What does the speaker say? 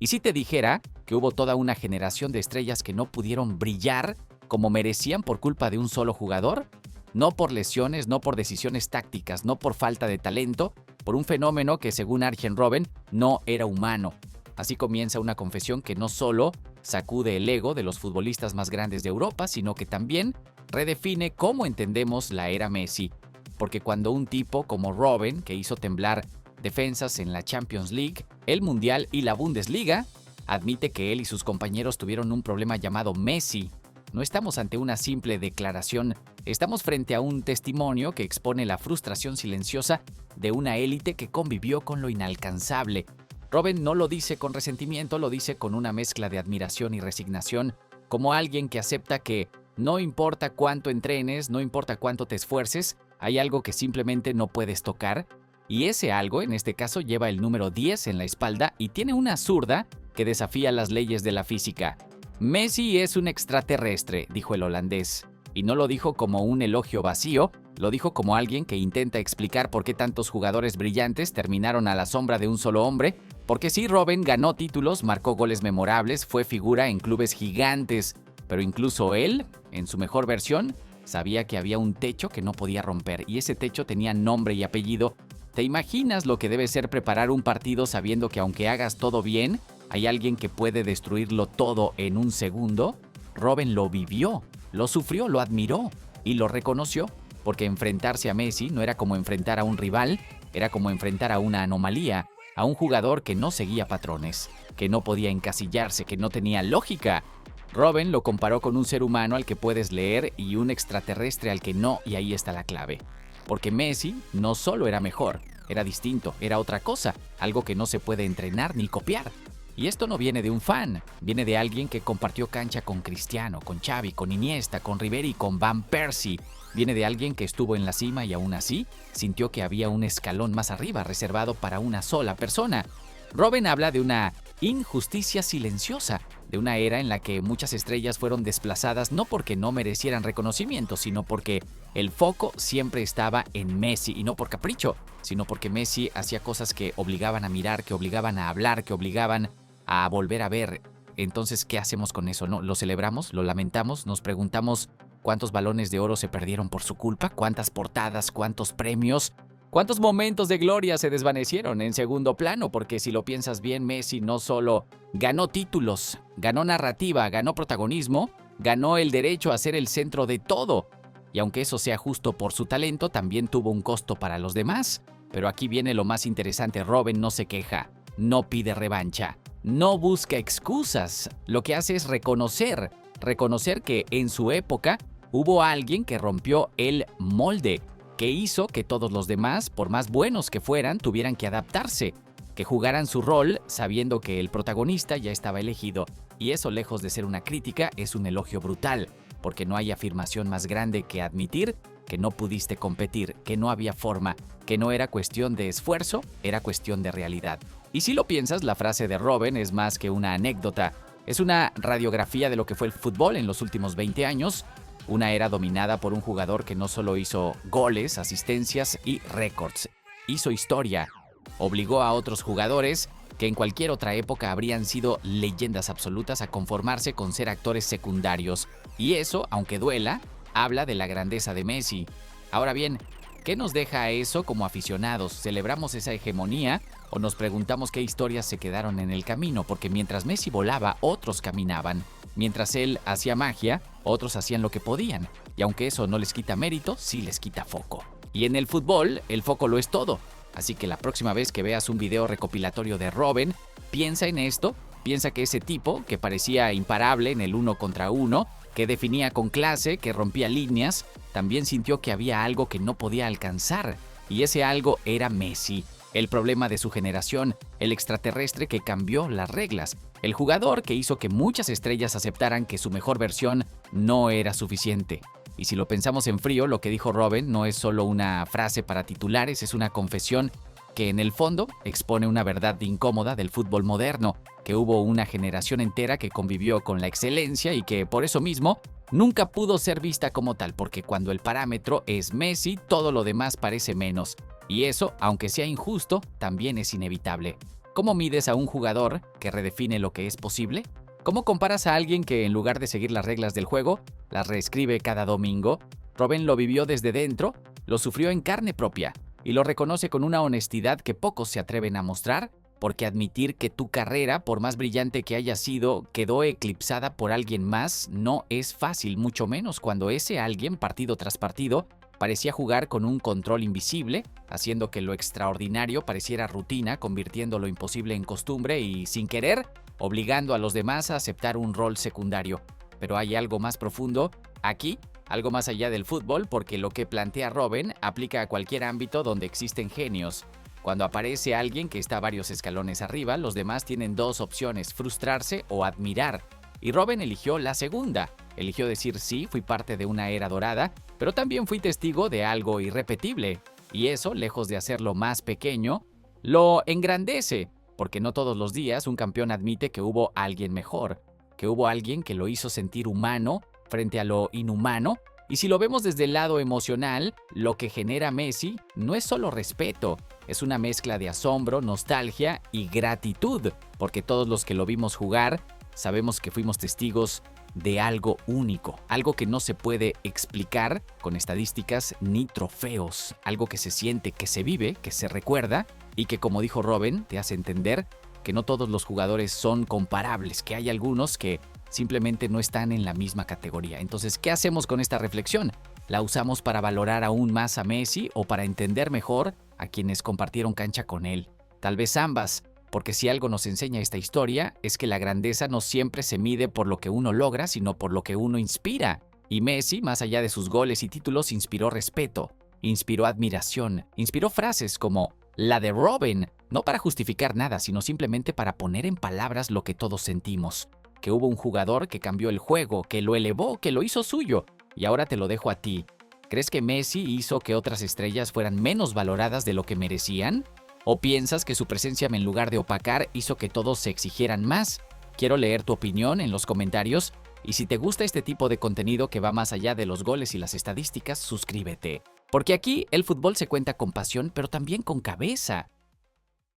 Y si te dijera que hubo toda una generación de estrellas que no pudieron brillar como merecían por culpa de un solo jugador, no por lesiones, no por decisiones tácticas, no por falta de talento, por un fenómeno que según Arjen Robben no era humano. Así comienza una confesión que no solo sacude el ego de los futbolistas más grandes de Europa, sino que también redefine cómo entendemos la era Messi. Porque cuando un tipo como Robben, que hizo temblar defensas en la Champions League, el Mundial y la Bundesliga, admite que él y sus compañeros tuvieron un problema llamado Messi, no estamos ante una simple declaración, estamos frente a un testimonio que expone la frustración silenciosa de una élite que convivió con lo inalcanzable. Robben no lo dice con resentimiento, lo dice con una mezcla de admiración y resignación, como alguien que acepta que no importa cuánto entrenes, no importa cuánto te esfuerces, hay algo que simplemente no puedes tocar, y ese algo, en este caso, lleva el número 10 en la espalda y tiene una zurda que desafía las leyes de la física. Messi es un extraterrestre, dijo el holandés, y no lo dijo como un elogio vacío, lo dijo como alguien que intenta explicar por qué tantos jugadores brillantes terminaron a la sombra de un solo hombre, porque sí, Robben ganó títulos, marcó goles memorables, fue figura en clubes gigantes, pero incluso él, en su mejor versión, sabía que había un techo que no podía romper, y ese techo tenía nombre y apellido. ¿Te imaginas lo que debe ser preparar un partido sabiendo que aunque hagas todo bien, hay alguien que puede destruirlo todo en un segundo? Robben lo vivió, lo sufrió, lo admiró y lo reconoció, porque enfrentarse a Messi no era como enfrentar a un rival, era como enfrentar a una anomalía, a un jugador que no seguía patrones, que no podía encasillarse, que no tenía lógica. Robben lo comparó con un ser humano al que puedes leer y un extraterrestre al que no, y ahí está la clave. Porque Messi no solo era mejor, era distinto, era otra cosa, algo que no se puede entrenar ni copiar. Y esto no viene de un fan, viene de alguien que compartió cancha con Cristiano, con Xavi, con Iniesta, con Ribéry, con Van Persie. Viene de alguien que estuvo en la cima y aún así sintió que había un escalón más arriba reservado para una sola persona. Robben habla de una injusticia silenciosa, de una era en la que muchas estrellas fueron desplazadas no porque no merecieran reconocimiento, sino porque el foco siempre estaba en Messi, y no por capricho, sino porque Messi hacía cosas que obligaban a mirar, que obligaban a hablar, que obligaban a volver a ver. Entonces, ¿qué hacemos con eso? ¿No? ¿Lo celebramos? ¿Lo lamentamos? ¿Nos preguntamos cuántos balones de oro se perdieron por su culpa? ¿Cuántas portadas? ¿Cuántos premios? ¿Cuántos momentos de gloria se desvanecieron en segundo plano? Porque si lo piensas bien, Messi no solo ganó títulos, ganó narrativa, ganó protagonismo, ganó el derecho a ser el centro de todo. Y aunque eso sea justo por su talento, también tuvo un costo para los demás. Pero aquí viene lo más interesante: Robben no se queja, no pide revancha, no busca excusas. Lo que hace es reconocer que en su época hubo alguien que rompió el molde, que hizo que todos los demás, por más buenos que fueran, tuvieran que adaptarse, que jugaran su rol sabiendo que el protagonista ya estaba elegido. Y eso, lejos de ser una crítica, es un elogio brutal, porque no hay afirmación más grande que admitir que no pudiste competir, que no había forma, que no era cuestión de esfuerzo, era cuestión de realidad. Y si lo piensas, la frase de Robben es más que una anécdota, es una radiografía de lo que fue el fútbol en los últimos 20 años, una era dominada por un jugador que no solo hizo goles, asistencias y récords, hizo historia, obligó a otros jugadores que en cualquier otra época habrían sido leyendas absolutas a conformarse con ser actores secundarios. Y eso, aunque duela, habla de la grandeza de Messi. Ahora bien, ¿qué nos deja eso como aficionados? ¿Celebramos esa hegemonía o nos preguntamos qué historias se quedaron en el camino? Porque mientras Messi volaba, otros caminaban. Mientras él hacía magia, otros hacían lo que podían. Y aunque eso no les quita mérito, sí les quita foco. Y en el fútbol, el foco lo es todo. Así que la próxima vez que veas un video recopilatorio de Robben, piensa en esto, piensa que ese tipo, que parecía imparable en el 1 contra 1, que definía con clase, que rompía líneas, también sintió que había algo que no podía alcanzar. Y ese algo era Messi, el problema de su generación, el extraterrestre que cambió las reglas, el jugador que hizo que muchas estrellas aceptaran que su mejor versión no era suficiente. Y si lo pensamos en frío, lo que dijo Robben no es solo una frase para titulares, es una confesión que en el fondo expone una verdad incómoda del fútbol moderno, que hubo una generación entera que convivió con la excelencia y que por eso mismo nunca pudo ser vista como tal, porque cuando el parámetro es Messi, todo lo demás parece menos. Y eso, aunque sea injusto, también es inevitable. ¿Cómo mides a un jugador que redefine lo que es posible? ¿Cómo comparas a alguien que, en lugar de seguir las reglas del juego, las reescribe cada domingo? Robben lo vivió desde dentro, lo sufrió en carne propia y lo reconoce con una honestidad que pocos se atreven a mostrar, porque admitir que tu carrera, por más brillante que haya sido, quedó eclipsada por alguien más no es fácil, mucho menos cuando ese alguien, partido tras partido, parecía jugar con un control invisible, haciendo que lo extraordinario pareciera rutina, convirtiendo lo imposible en costumbre y, sin querer, obligando a los demás a aceptar un rol secundario. Pero hay algo más profundo aquí, algo más allá del fútbol, porque lo que plantea Robben aplica a cualquier ámbito donde existen genios. Cuando aparece alguien que está varios escalones arriba, los demás tienen dos opciones: frustrarse o admirar. Y Robben eligió la segunda. Eligió decir: sí, fui parte de una era dorada, pero también fui testigo de algo irrepetible. Y eso, lejos de hacerlo más pequeño, lo engrandece, porque no todos los días un campeón admite que hubo alguien mejor, que hubo alguien que lo hizo sentir humano frente a lo inhumano. Y si lo vemos desde el lado emocional, lo que genera Messi no es solo respeto, es una mezcla de asombro, nostalgia y gratitud, porque todos los que lo vimos jugar sabemos que fuimos testigos de algo único, algo que no se puede explicar con estadísticas ni trofeos, algo que se siente, que se vive, que se recuerda y que, como dijo Robben, te hace entender que no todos los jugadores son comparables, que hay algunos que simplemente no están en la misma categoría. Entonces, ¿qué hacemos con esta reflexión? ¿La usamos para valorar aún más a Messi o para entender mejor a quienes compartieron cancha con él? Tal vez ambas, porque si algo nos enseña esta historia es que la grandeza no siempre se mide por lo que uno logra, sino por lo que uno inspira. Y Messi, más allá de sus goles y títulos, inspiró respeto, inspiró admiración, inspiró frases como la de Robben, no para justificar nada, sino simplemente para poner en palabras lo que todos sentimos. Que hubo un jugador que cambió el juego, que lo elevó, que lo hizo suyo. Y ahora te lo dejo a ti. ¿Crees que Messi hizo que otras estrellas fueran menos valoradas de lo que merecían? ¿O piensas que su presencia, en lugar de opacar, hizo que todos se exigieran más? Quiero leer tu opinión en los comentarios. Y si te gusta este tipo de contenido que va más allá de los goles y las estadísticas, suscríbete. Porque aquí el fútbol se cuenta con pasión, pero también con cabeza.